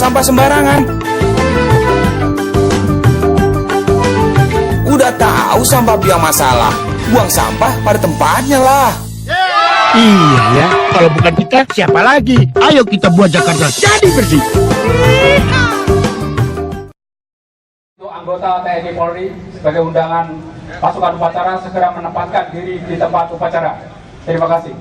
sampah sembarangan. Udah tahu sampah biang masalah, buang sampah pada tempatnya lah. Iya ya, kalau bukan kita siapa lagi? Ayo kita buat Jakarta jadi bersih. Untuk anggota TNI Polri sebagai undangan pasukan upacara segera menempatkan diri di tempat upacara. Terima kasih.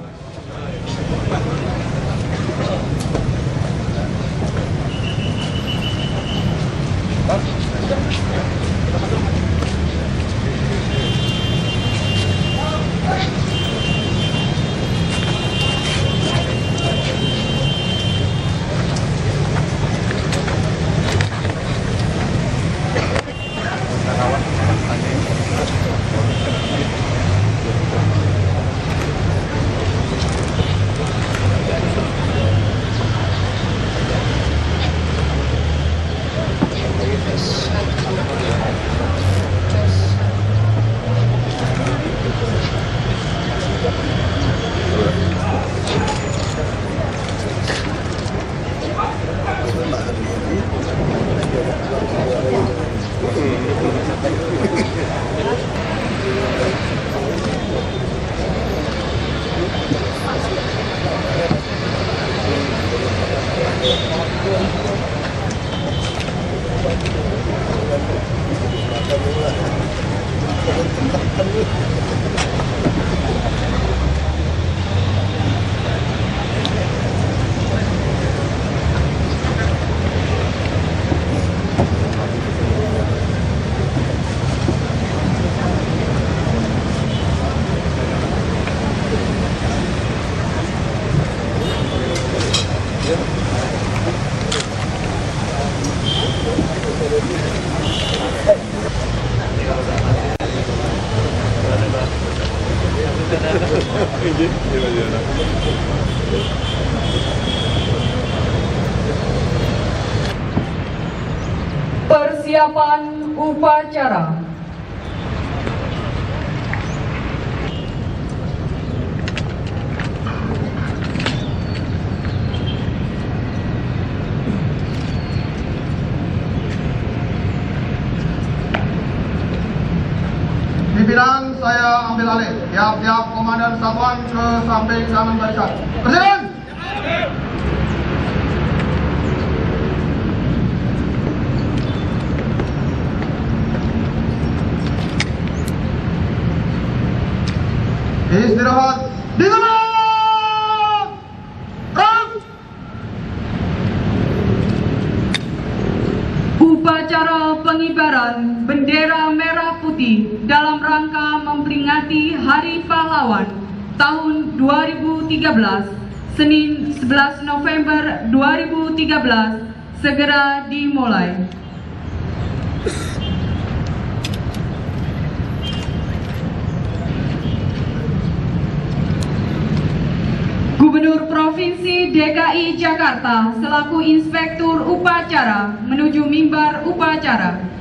Persiapan upacara. Pimpinan saya ambil alih. Tiap-tiap komandan satuan ke samping kanan barisan. Presiden! Istirahat di tempat. Rang! Upacara pengibaran bendera merah putih dalam rangka memperingati Hari Pahlawan tahun 2013, Senin 11 November 2013, segera dimulai. Gubernur Provinsi DKI Jakarta selaku Inspektur Upacara menuju mimbar upacara.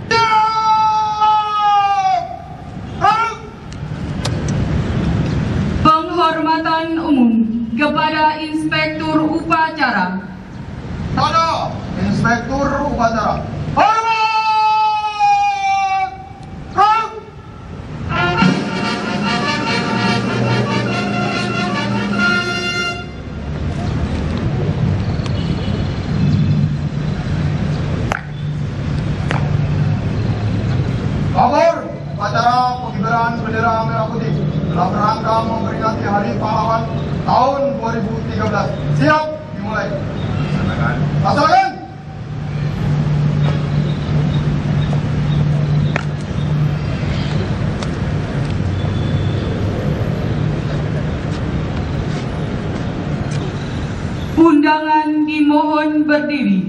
Penghormatan umum kepada Inspektur Upacara. Pada Inspektur Upacara. Hormat! Rang! Kabur upacara pengibaran bendera merah putih dalam rangka memperingati Hari Pahlawan tahun 2013. Siap dimulai. Laksanakan. Undangan dimohon berdiri.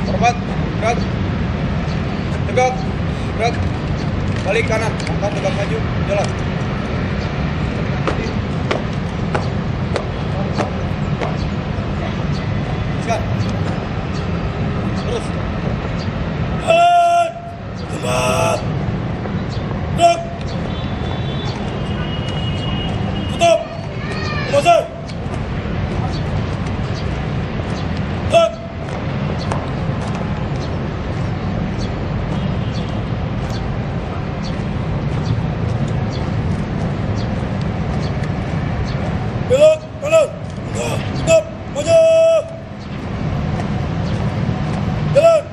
Hormat, gerak. Tegak, gerak. Balik kanan, angkat tegak maju, jalan. Sikat. Terus. Jalan. Tegak. Gerak. Tutup. Selesai. Gerak. Belok, kanan. Stop, maju. Jalan.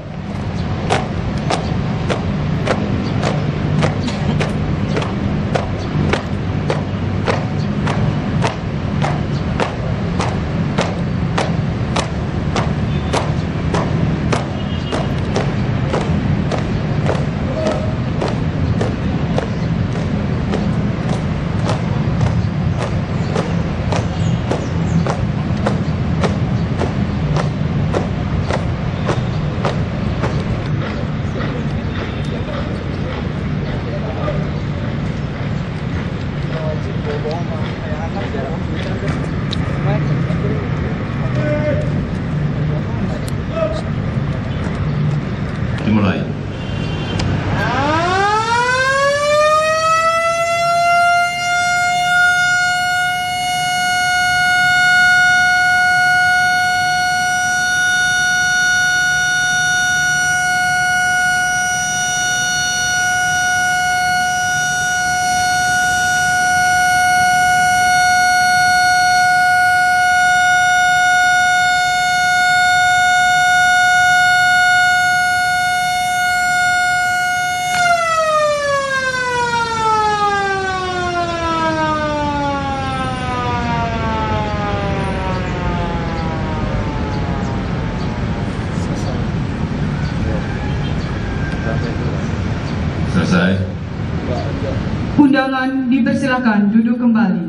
Dimulai. Selesai. Undangan dipersilakan duduk kembali.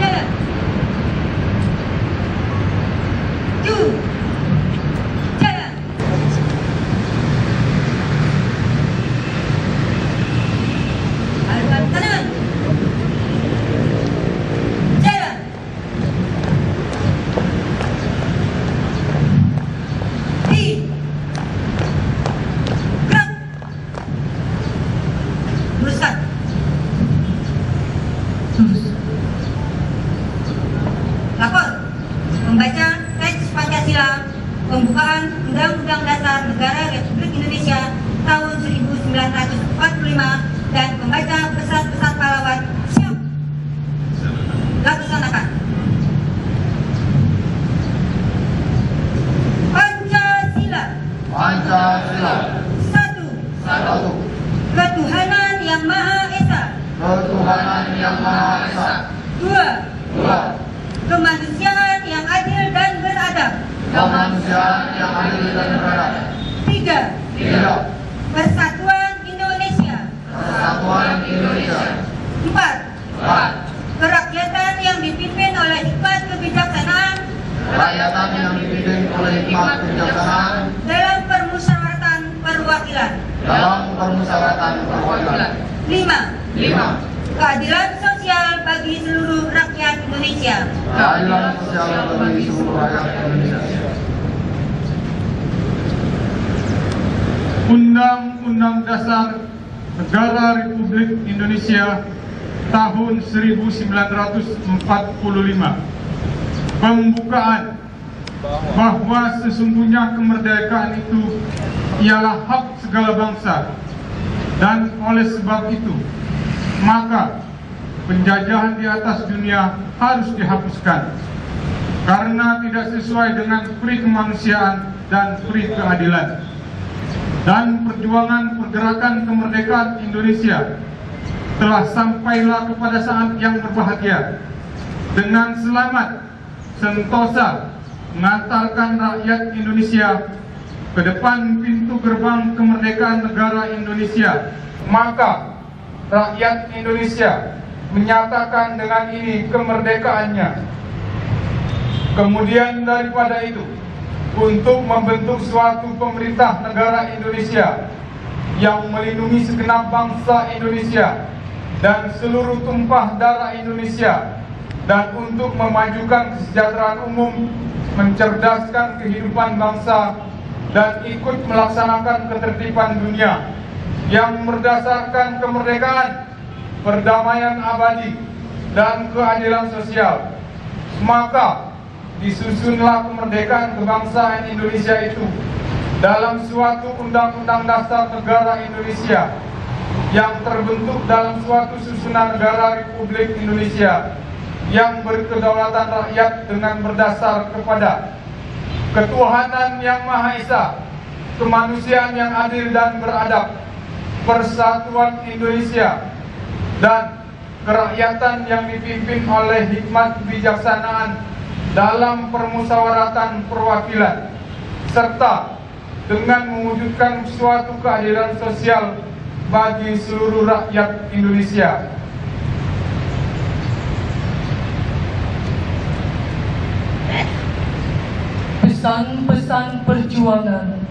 Jalan. Jalan. Haluan kanan. Jalan. Di. Gerak. Luruskan. Lapor. Membaca teks Pancasila pembukaan Undang-Undang Dasar Negara Republik Indonesia tahun 1945 dan membaca pesan-pesan pahlawan. Siap. Laksanakan. Pancasila. Pancasila. Satu. Satu. Ketuhanan Yang Maha Esa. Ketuhanan Yang Maha Esa. Dua. Dua. Kemanusiaan yang adil dan beradab. Kemanusiaan yang adil dan beradab. Tiga. Tiga. Persatuan Indonesia. Persatuan Indonesia. Empat. Empat. Kerakyatan yang dipimpin oleh hikmat kebijaksanaan Rakyatan yang dipimpin oleh hikmat kebijaksanaan dalam permusyawaratan perwakilan. dalam permusyawaratan perwakilan. Lima. Lima. Keadilan sosial bagi seluruh rakyat Indonesia. Keadilan sosial bagi seluruh rakyat Indonesia. Undang-Undang Dasar Negara Republik Indonesia tahun 1945. Pembukaan bahwa sesungguhnya kemerdekaan itu ialah hak segala bangsa, dan oleh sebab itu maka penjajahan di atas dunia harus dihapuskan karena tidak sesuai dengan peri kemanusiaan dan peri keadilan. Dan perjuangan pergerakan kemerdekaan Indonesia telah sampailah kepada saat yang berbahagia dengan selamat sentosa mengantarkan rakyat Indonesia ke depan pintu gerbang kemerdekaan negara Indonesia. Maka rakyat Indonesia menyatakan dengan ini kemerdekaannya. Kemudian daripada itu, untuk membentuk suatu pemerintah negara Indonesia yang melindungi segenap bangsa Indonesia dan seluruh tumpah darah Indonesia, dan untuk memajukan kesejahteraan umum, mencerdaskan kehidupan bangsa, dan ikut melaksanakan ketertiban dunia yang berdasarkan kemerdekaan, perdamaian abadi, dan keadilan sosial. Maka disusunlah kemerdekaan kebangsaan Indonesia itu dalam suatu undang-undang dasar negara Indonesia yang terbentuk dalam suatu susunan negara Republik Indonesia yang berkedaulatan rakyat dengan berdasar kepada ketuhanan yang Maha Esa, kemanusiaan yang adil dan beradab, persatuan Indonesia, dan kerakyatan yang dipimpin oleh hikmat kebijaksanaan dalam permusyawaratan perwakilan, serta dengan mewujudkan suatu keadilan sosial bagi seluruh rakyat Indonesia. Pesan-pesan perjuangan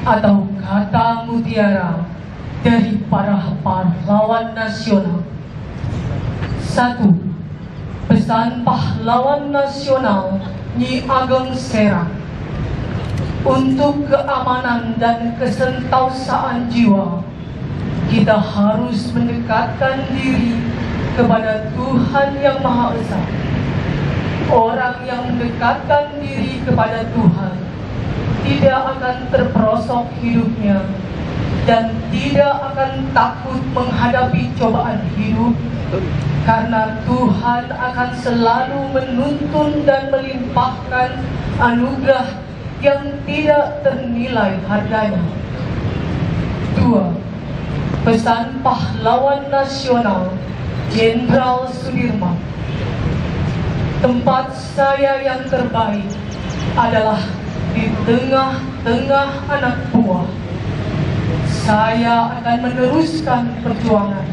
atau kata mutiara dari para pahlawan nasional. 1. Pesan pahlawan nasional Nyi Ageng Serang. Untuk keamanan dan kesentausaan jiwa, kita harus mendekatkan diri kepada Tuhan Yang Maha Esa. Orang yang mendekatkan diri kepada Tuhan tidak akan terperosok hidupnya dan tidak akan takut menghadapi cobaan hidup, karena Tuhan akan selalu menuntun dan melimpahkan anugerah yang tidak ternilai harganya. 2. Pesan pahlawan nasional Jenderal Sudirman. Tempat saya yang terbaik adalah di tengah-tengah anak buah. Saya akan meneruskan perjuangan.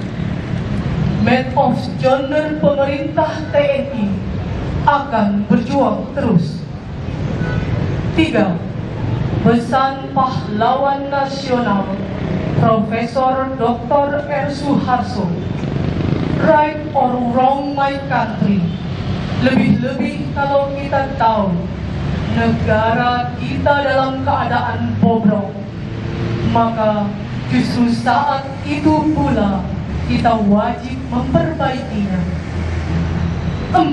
Med of Honor pemerintah TNI akan berjuang terus. 3. Pesan pahlawan nasional Profesor Dr. R. Suharto. Right or wrong my country. Lebih-lebih kalau kita tahu negara kita dalam keadaan bobrok, maka justru saat itu pula kita wajib memperbaikinya. 4.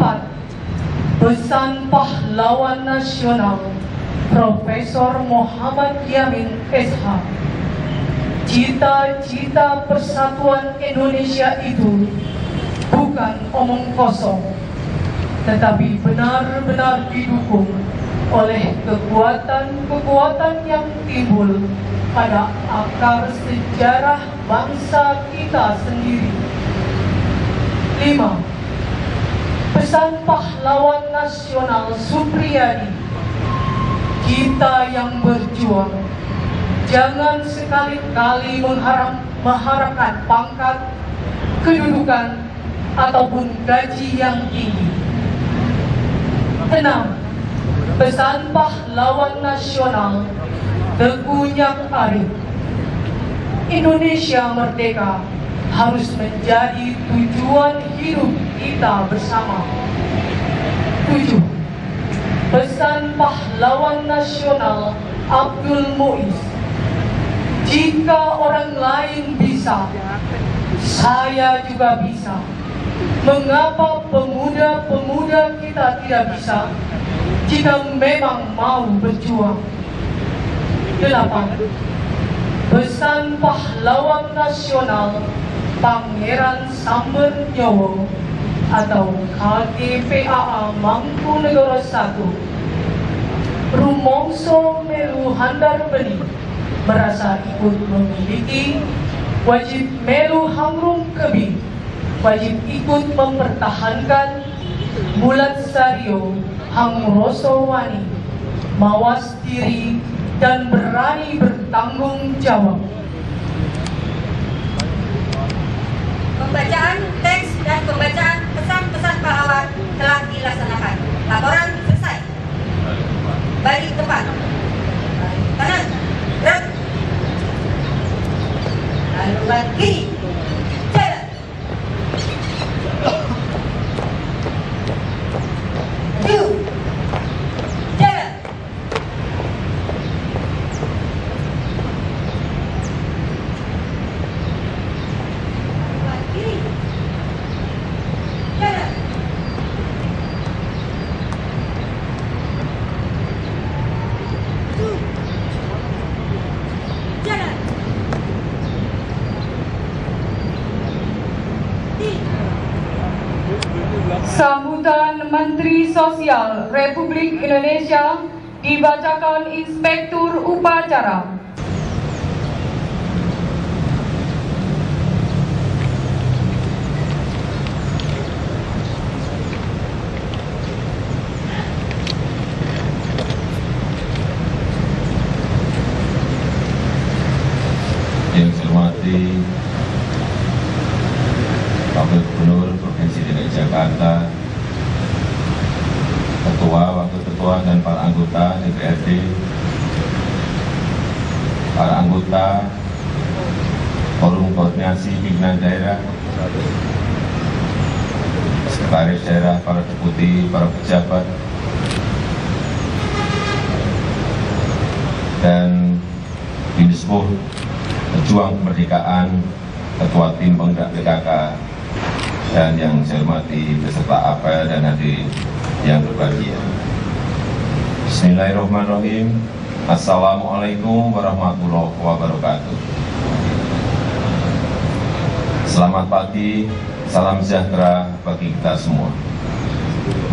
Pesan pahlawan nasional Profesor Muhammad Yamin SH. Cita-cita persatuan Indonesia itu bukan omong kosong, tetapi benar-benar didukung oleh kekuatan-kekuatan yang timbul pada akar sejarah bangsa kita sendiri. 5. Pesan pahlawan nasional Supriyadi. Kita yang berjuang jangan sekali-kali mengharapkan pangkat, kedudukan, ataupun gaji yang tinggi. 6. Pesan pahlawan nasional Teuku Nyak Arif. Indonesia merdeka harus menjadi tujuan hidup kita bersama. 7. Pesan pahlawan nasional Abdul Muiz. Jika orang lain bisa, saya juga bisa. Mengapa pemuda-pemuda kita tidak bisa jika memang mau berjuang? 8. Pesan pahlawan nasional Pangeran Sambernyowo atau KGPAA Mangkunegoro I. Rumongso melu handar beni merasa ikut memiliki, wajib melu hangrum kebi, wajib ikut mempertahankan, bulat sario hangroso wani, mawas diri dan berani bertanggung jawab. Pembacaan teks dan pembacaan pesan-pesan pahlawan telah dilaksanakan. Laporan selesai. Balik tempat. kanan, gerak. Lalu balik kiri, jalan. Maju, jalan. Balik kiri, jalan. Jalan. Sambutan Menteri Sosial Republik Indonesia dibacakan Inspektur Upacara. Yang saya hormati Wakil Gubernur Provinsi DKI Jakarta, Ketua, Wakil Ketua, dan para anggota DPRD, para anggota Forum Koordinasi Pimpinan Daerah, Sekretaris Daerah, para deputi, para pejabat, dan Dinisbuh Pejuang Kemerdekaan, Ketua Tim Penggerak PKK, dan yang saya hormati peserta apel dan hadirin yang berbahagia. Bismillahirrahmanirrahim. Assalamualaikum warahmatullahi wabarakatuh. Selamat pagi, salam sejahtera bagi kita semua.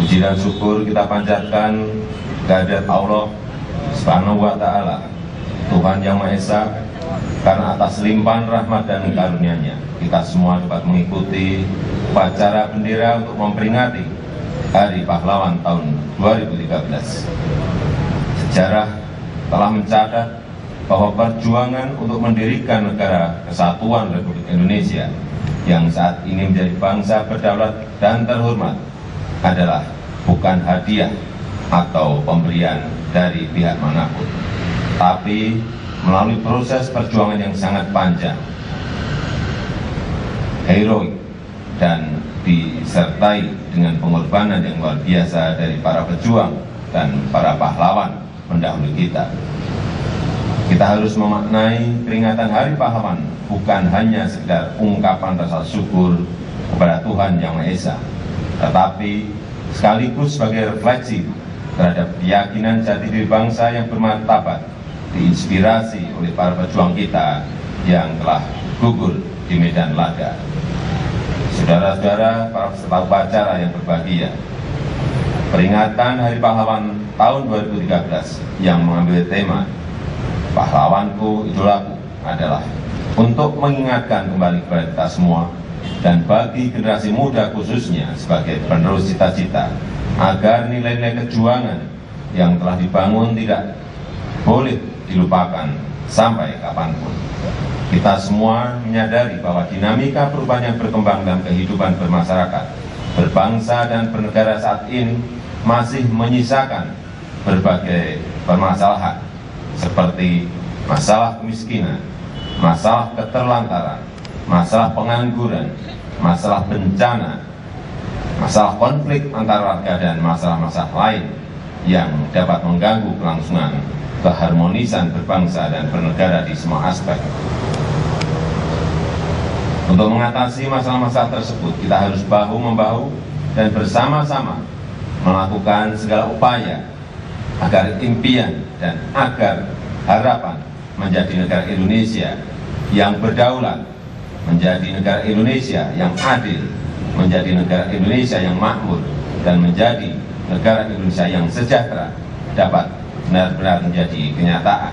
Puji dan syukur kita panjatkan kehadirat Allah Subhanahu wa Ta'ala, Tuhan Yang Maha Esa, karena atas limpahan rahmat dan karunia-Nya kita semua dapat mengikuti upacara bendera untuk memperingati Hari Pahlawan tahun 2013. Sejarah telah mencatat bahwa perjuangan untuk mendirikan negara kesatuan Republik Indonesia yang saat ini menjadi bangsa berdaulat dan terhormat adalah bukan hadiah atau pemberian dari pihak manapun, tapi melalui proses perjuangan yang sangat panjang, heroik, dan disertai dengan pengorbanan yang luar biasa dari para pejuang dan para pahlawan pendahulu kita. Kita harus memaknai peringatan Hari Pahlawan bukan hanya sekedar ungkapan rasa syukur kepada Tuhan Yang Maha Esa, tetapi sekaligus sebagai refleksi terhadap keyakinan jati diri bangsa yang bermartabat, diinspirasi oleh para pejuang kita yang telah gugur di medan laga. Saudara-saudara, para peserta upacara yang berbahagia, peringatan Hari Pahlawan tahun 2013 yang mengambil tema Pahlawanku Idolaku adalah untuk mengingatkan kembali kepada kita semua dan bagi generasi muda khususnya sebagai penerus cita-cita agar nilai-nilai kejuangan yang telah dibangun tidak boleh dilupakan sampai kapanpun. Kita semua menyadari bahwa dinamika perubahan yang berkembang dalam kehidupan bermasyarakat, berbangsa dan bernegara saat ini masih menyisakan berbagai permasalahan seperti masalah kemiskinan, masalah keterlantaran, masalah pengangguran, masalah bencana, masalah konflik antar warga, dan masalah-masalah lain yang dapat mengganggu kelangsungan keharmonisan berbangsa dan bernegara di semua aspek. Untuk mengatasi masalah-masalah tersebut, kita harus bahu-membahu dan bersama-sama melakukan segala upaya agar impian dan agar harapan menjadi negara Indonesia yang berdaulat, menjadi negara Indonesia yang adil, menjadi negara Indonesia yang makmur, dan menjadi negara Indonesia yang sejahtera dapat benar-benar menjadi kenyataan.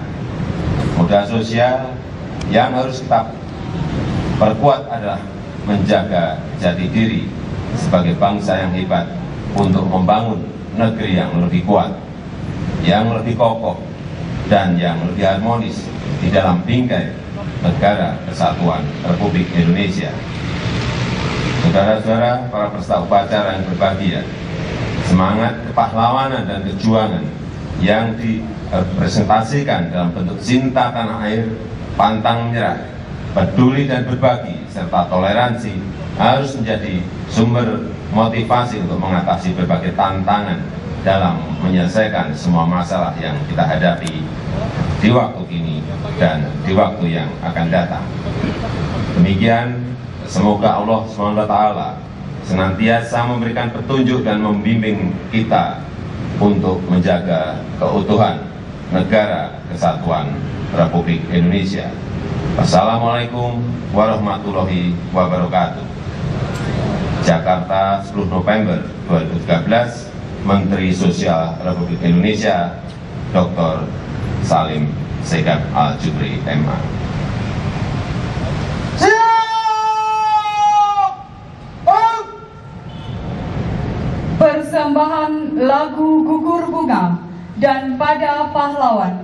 Modal sosial yang harus kita perkuat adalah menjaga jati diri sebagai bangsa yang hebat untuk membangun negeri yang lebih kuat, yang lebih kokoh, dan yang lebih harmonis di dalam bingkai negara kesatuan Republik Indonesia. Saudara-saudara, para peserta upacara yang berbahagia, semangat kepahlawanan dan kejuangan yang dipresentasikan dalam bentuk cinta tanah air, pantang menyerah, peduli dan berbagi, serta toleransi harus menjadi sumber motivasi untuk mengatasi berbagai tantangan dalam menyelesaikan semua masalah yang kita hadapi di waktu kini dan di waktu yang akan datang. Demikian, semoga Allah SWT senantiasa memberikan petunjuk dan membimbing kita untuk menjaga keutuhan negara kesatuan Republik Indonesia. Wassalamualaikum warahmatullahi wabarakatuh. Jakarta, 10 November 2013, Menteri Sosial Republik Indonesia, Dr. Salim Segaf Al-Jufri, MA. Persembahan lagu Gugur Bunga dan Pada Pahlawan.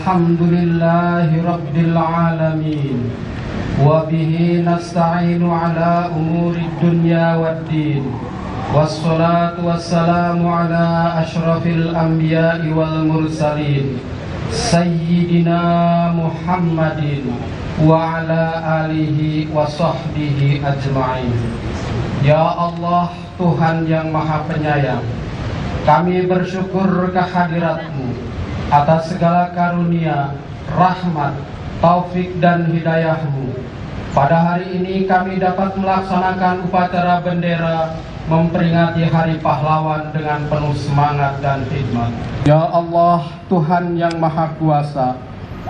Alhamdulillahi Rabbil Alamin. Wa bihi nasta'inu ala umuri dunya waddin. Wassalatu wassalamu ala ashrafil anbiya'i wal mursalin Sayyidina Muhammadin wa ala alihi wa sahbihi ajma'in. Ya Allah, Tuhan yang Maha Penyayang, kami bersyukur kehadirat-Mu atas segala karunia, rahmat, taufik dan hidayah-Mu. Pada hari ini kami dapat melaksanakan upacara bendera memperingati Hari Pahlawan dengan penuh semangat dan khidmat. Ya Allah, Tuhan yang Maha Kuasa,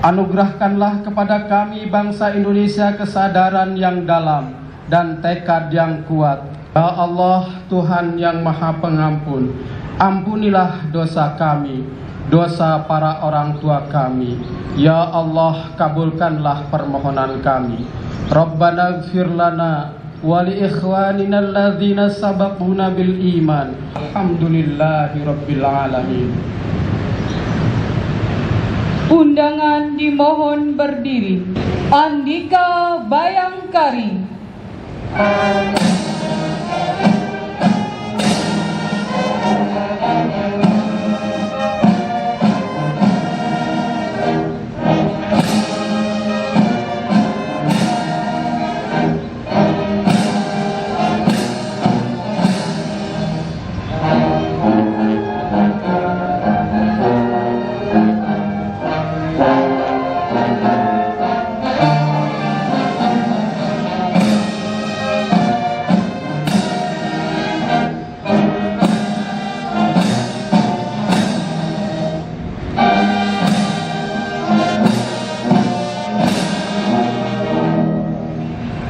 anugerahkanlah kepada kami bangsa Indonesia kesadaran yang dalam dan tekad yang kuat. Ya Allah, Tuhan yang Maha Pengampun, ampunilah dosa kami, dosa para orang tua kami. Ya Allah, kabulkanlah permohonan kami. Rabbana ighfir lana wa li ikhwanina alladzina sabaquna bil iman. Alhamdulillahi rabbil alamin. Undangan dimohon berdiri. Andika Bayangkari.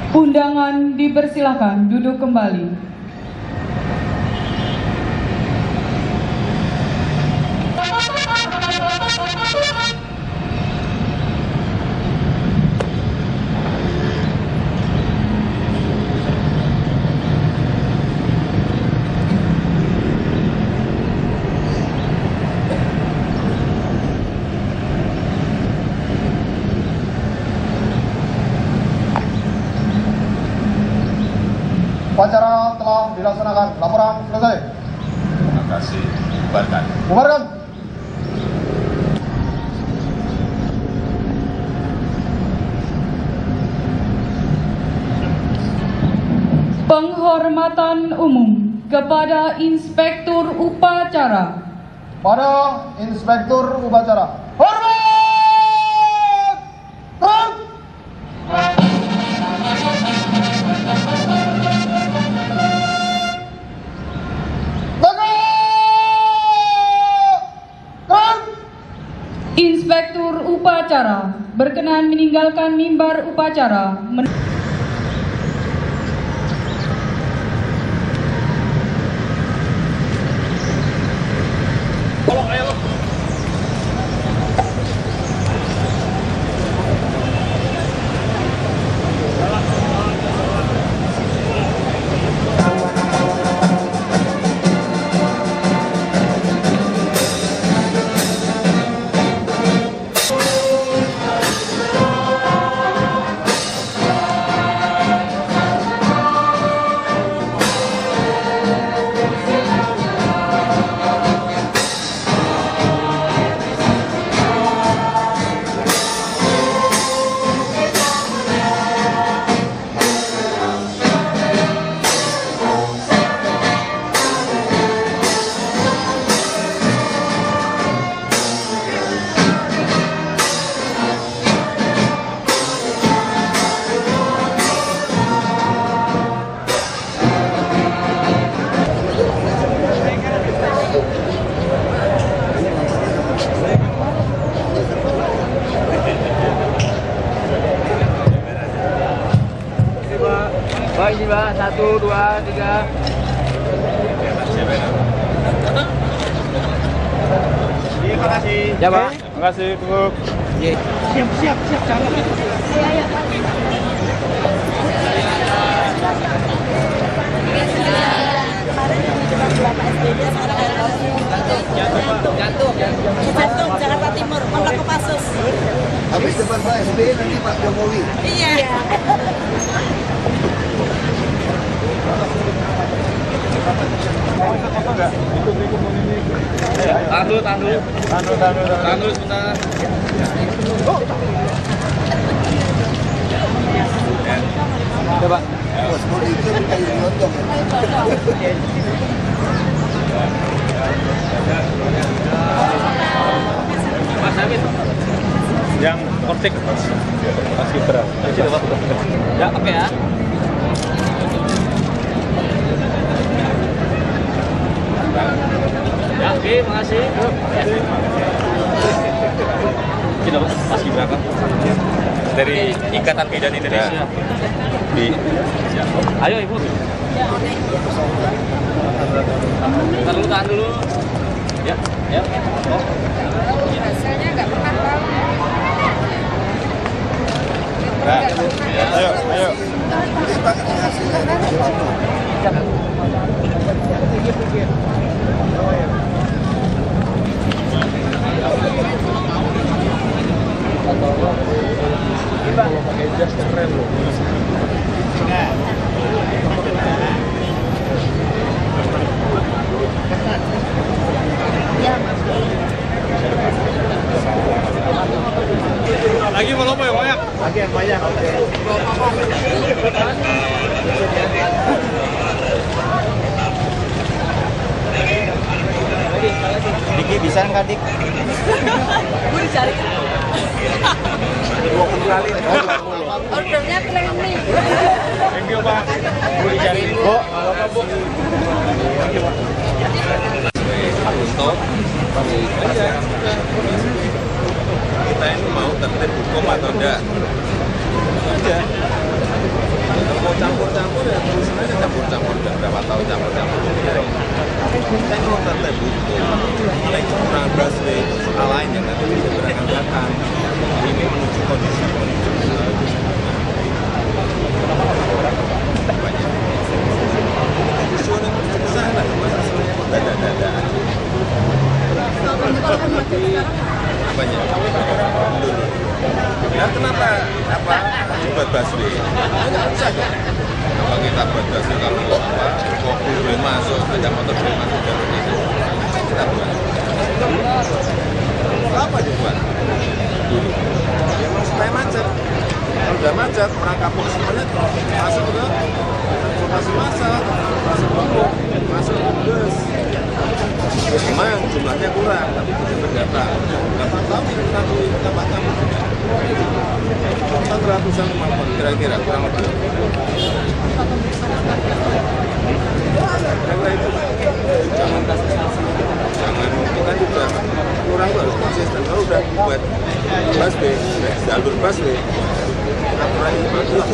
Undangan dipersilakan duduk kembali. Upacara telah dilaksanakan. Laporan selesai. Terima kasih. Bubarkan. Bubarkan. Penghormatan umum kepada Inspektur Upacara. Pada Inspektur Upacara. Hormat! Terang! Inspektur Upacara berkenan meninggalkan mimbar upacara. Baik ini Pak, 1, 2, 3. Terima kasih. Ya Pak. Terima kasih, tunggu. Siap, jangan. Ayo. Jantung, Jakarta Timur, Pondok Kopassus. Tahan sebentar. Coba. Mas Hamid. Yang konflik Mas Gibran. Ya, oke ya. Ya, oke, makasih. Kita Mas Gibran kan? Dari Ikatan Bidan Indonesia. Ayo Ibu. Tahan dulu. Ya. Oh. Rasanya nggak pernah tahu. Ayo. Kalau pakai jas keren loh. Lagi mau lomba ya banyak? Lagi yang banyak, oke. Diki bisa nggak Dik? Gue dicari. Ordernya cleaning. Thank you Pak. Gue dicari. Bu, apa Bu? Untuk kita ini mau tertib hukum atau enggak aja. Kalau mau campur-campur ya terusin aja campur-campur, udah berapa tahun campur-campur kita ini mau tertib hukum. Mulai kurang busway soal lain yang nanti bisa berangkat ini menuju kondisi banyak ke sana dada banyak. Ya kenapa buat busway? Nggak usah dong. Kenapa kita buat busway kalau mobil boleh masuk, sepeda motor boleh masuk jalur itu? Kita buat. Apa dibuat? Ya memang supaya macet. Kalau udah macet, orang kampung semuanya masuk ke transportasi massal, masuk umum, masuk bus. Memang jumlahnya kurang, tapi bisa berdata. Berapa tahun yang satu tempat kamu? 400-an kemampuan kira-kira, kurang lebih. Kira-kira itu. Jangan kita juga kurang harus konsisten. Kalau udah buat busway, jalur busway, aturan yang bagus.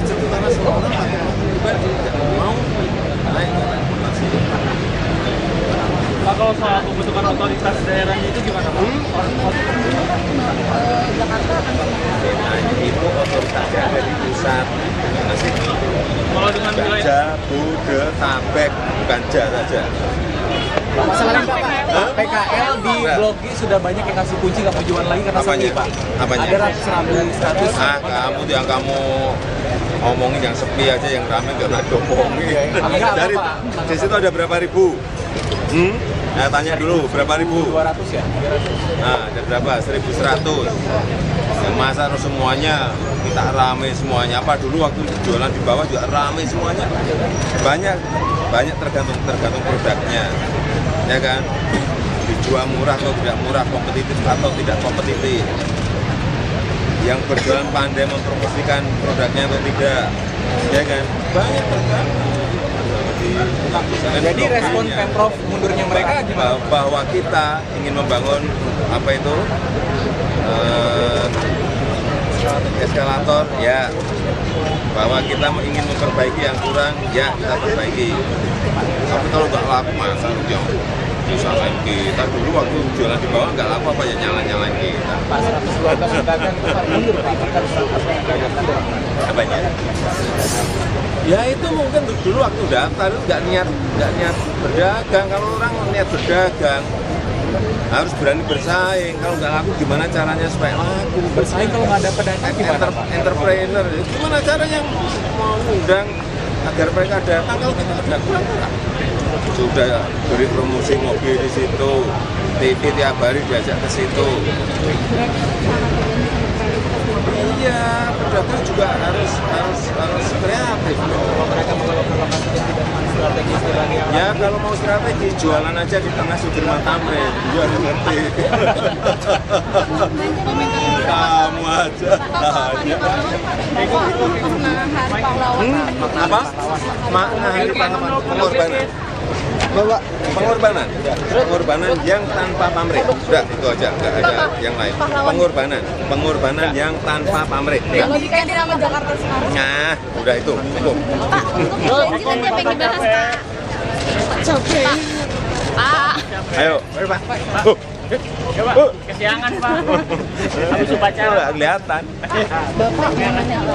Karena semua orang pakai pribadi, tidak mau naik transportasi. Pak, kalau soal pembentukan otoritas daerahnya itu gimana Pak? Jakarta Nah, itu otoritas daerah di pusat. Kalau dengan wilayah Jabodetabek, bukan Ja saja. Masalahnya Pak, PKL di Blok G sudah banyak yang kasih kunci nggak mau jualan lagi karena sepi Pak. Apanya? Ada ratus. Kamu ngomongin yang sepi aja, yang ramai nggak pernah diomongin. Dari di situ ada berapa ribu? Nah, tanya dulu berapa ribu? 200 ya? 200. Nah, ada berapa? 1.100. Yang masa harus semuanya kita rame semuanya. Apa dulu waktu jualan di bawah juga rame semuanya. Banyak tergantung produknya, ya kan? Dijual murah atau tidak murah, kompetitif atau tidak kompetitif. Yang berjualan pandai mempromosikan produknya atau tidak, ya kan? Banyak tergantung. Jadi respon Pemprov mundurnya mereka gimana? Bahwa kita ingin membangun apa itu eskalator, ya. Bahwa kita ingin memperbaiki yang kurang, ya kita perbaiki. Tapi kalau nggak laku masa jauh disalahin kita. Dulu waktu jualan di bawah nggak laku apa ya nyalain kita. Pak 112 pedagang itu mundur Pak. Apanya? Ya itu mungkin dulu waktu daftar itu nggak niat berdagang. Kalau orang niat berdagang harus berani bersaing. Kalau nggak laku gimana caranya supaya laku? Bersaing kalau nggak ada pedagang gimana Pak? Entrepreneur, gimana caranya mau undang agar mereka datang. Kalau kita tidak kurang sudah beri promosi mobil di situ, TV tiap hari diajak ke situ. Iya, pedagang juga harus kreatif. Kalau mereka melakukan lokasi yang tidak strategis lagi. Ya kalau mau strategi jualan aja di tengah Sudirman Tamrin, biar ngerti. Kamu aja. Apa? Makna hari pahlawan pengorbanan. Pengorbanan yang tanpa pamrih. Sudah itu aja, nggak ada yang lain. Pengorbanan yang tanpa pamrih. Logikanya Dinamo Jakarta sekarang. Nah, udah itu cukup. Pak, untuk janji nanti apa yang dibahas Pak? Pak. Ayo, Pak. Kesiangan Pak. Habis upacara. Kelihatan. Bapak yang mana?